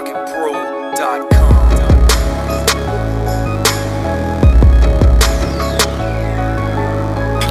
RocketPro.com.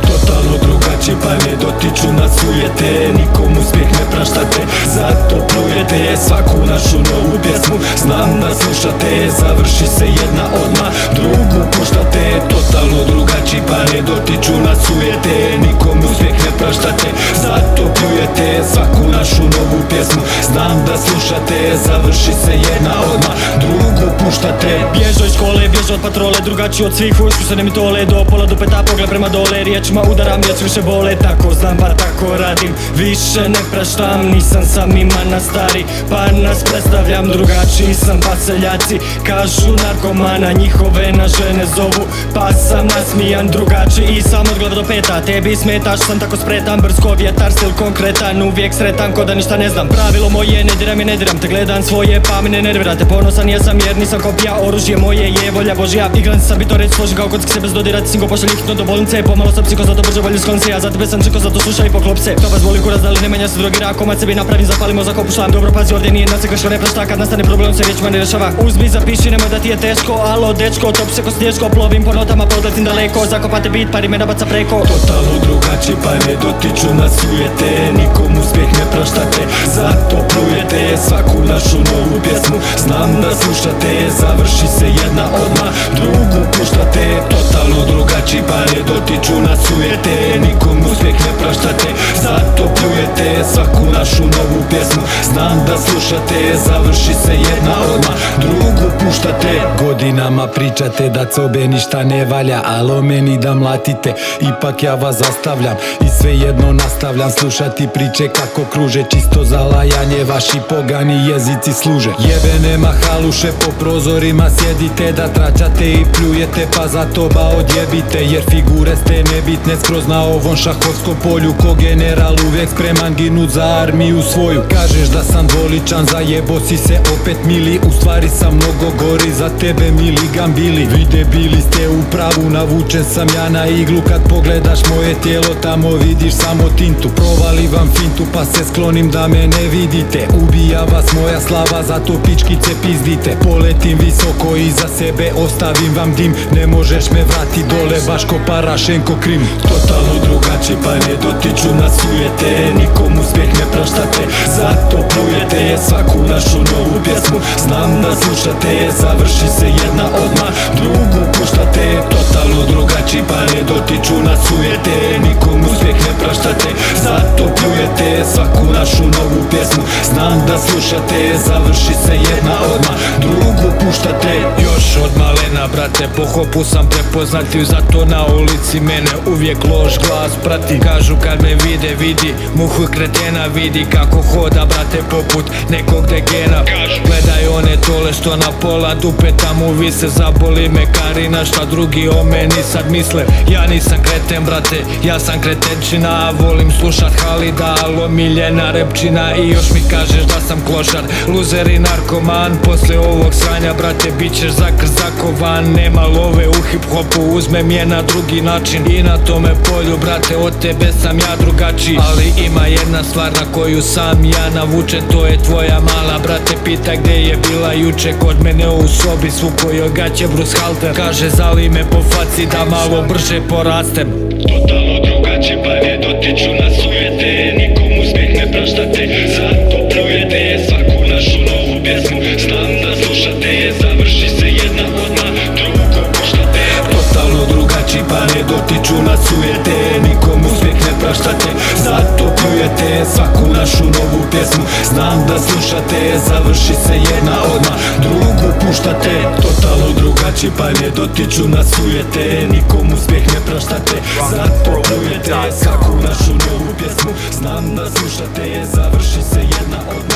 Totalno drugačije pa ne dotiču nas sujete. Nikom uspjeh ne praštate, zato plujete svaku našu novu pjesmu. Znam da slušate, završi se jedna odmah, drugu puštate. Totalno drugačije pa ne dotiču nas sujete. Nikom uspjeh ne praštate, zato plujete svaku našu novu pjesmu. Znam da slušate, završi se jedna odmah, drugu puštate. Bježo iz škole, bježo od patrole, drugačiji od svih, usku se ne mi tole. Do pola do peta, pogled prema dole, riječima udaram, riječ više bole. Tako znam, pa tako radim, više ne praštam. Nisam sam imana stari, pa nas predstavljam. Drugačiji sam, pa seljaci kažu narkomana. Njihove na žene zovu, pa sam nasmijan. Drugačiji i sam od glave do peta, tebi smetaš, sam tako spretan. Brsko vjetar, stil konkretan, uvijek sretan ko da ništa ne znam. Pravilo moje, ne diram i ne diram, te gledam svoje pa mi ne nervirate. Ponosan jesam jer nisam kopija, oružje moje je volja Božja. Igran sam bi to reći, složen kao kocki se bez dodirati. Singo pošalj hitno do bolnice, pomalo sam psiho, zato brže volju sklon se. Ja za tebe sam čiko, zato slušaj i poklop se. To vas boli kurac, da li ne menja se drogira. Komad sebi napravim, zapalim mozak, opuštam. Dobro pazi, ovdje nije naciklaš, ne prašta. Kad nastane problem se riječima ne rešava. Uzmi, zapiši, nemoj da ti je teško. Alo dečko, top se ko sniješko. Plovim po notama, podletim daleko. Zakopate bit, pari me nabaca preko. Totalno drugačije pa ne dotiču nas sujete. Nikom uspjeh ne praštate, zato plujete svaku našu novu pjesmu. Znam da slušate, završi se jedna odmah, drugu puštate. Totalno drugačije pa ne dotiču nas sujete. Nikom uspjeh ne praštate, zato plujete svaku našu novu pjesmu. Znam da slušate, završi se jedna odmah, drugu puštate. Godinama pričate da cobe ništa ne valja, alo meni da mlatite, ipak ja vas zastavljam. I svejedno nastavljam slušati priče kako kruže. Čisto za lajanje vaši pogani jezici služe. Jebene mahaluše po prozorima sjedite, da tračate i pljujete, pa zato ba odjebite. Jer figure ste nebitne, skroz na ovom šahovskom polju. Ko general uvijek spreman ginut za armiju svoju. Kažeš da sam dvoličan, zajebo si se opet mili. U stvari sam mnogo gori, za tebe miligam bili. Vide bili ste u pravu, navučen sam ja na iglu. Kad pogledaš moje tijelo, tamo vidiš samo tintu. Provali vam fintu, pa se sklonim da me ne vidite. Ubija vas moja slava, zato pičkice pizdite. Poletim visoko i za sebe ostavim vam dim. Ne možeš me vrati dole, baš ko Parašenko Krim. Totalno drugačije pa ne dotiču nas sujete. Nikom uspjeh ne praštate, zato plujete svaku našu novu pjesmu. Znam da slušate, završi se jedna odmah, drugu puštate. Totalno drugačije pa ne dotiču nas sujete. Nikom uspjeh ne praštate, zato plujete svaku našu novu pjesmu. Znam da slušate, završi se jedna odmah, drugu puštate. Još od malena brate, po hopu sam prepoznatljiv, zato na ulici mene uvijek loš glas prati. Kažu kad me vide, vidi muhu kretena, vidi kako hoda brate poput nekog degena. Gledaj one tole što na pola dupe tamo vise, zaboli me Karina šta drugi o meni sad misle. Ja nisam kreten brate, ja sam kretenčina, volim slušat Halida, al omiljena repčina. I još mi kažeš da sam klošar, luzer i narkoman. Posle ovog sranja brate bit ćeš zakovan. Nema love u hip hopu, uzmem je na drugi način. I na tome polju brate od tebe sam ja drugačiji. Ali ima jedna stvar na koju sam ja navučen, to je tvoja mala brate. Pita gdje je bila juče, kod mene u sobi svuko joj gaće Bruce Halter. Kaže zali me po faci da malo brže porastem. Totalno drugačije pa ne dotiču nas sujete. Nikom uspjeh ne praštate, zato plujete svaku našu novu pjesmu. Znam da slušate, završi se jedna odmah, drugu puštate. Totalno drugačije pa ne dotiču nas sujete. Nikom uspjeh ne praštate, zato plujete svaku našu novu pjesmu. Znam da slušate, završi se jedna odmah, drugu puštate. Totalno drugačije pa ne dotiču nas sujete. Nikom uspjeh ne praštate, zato plujete svaku našu novu pjesmu. Znam da slušate, završi se jedna odmah.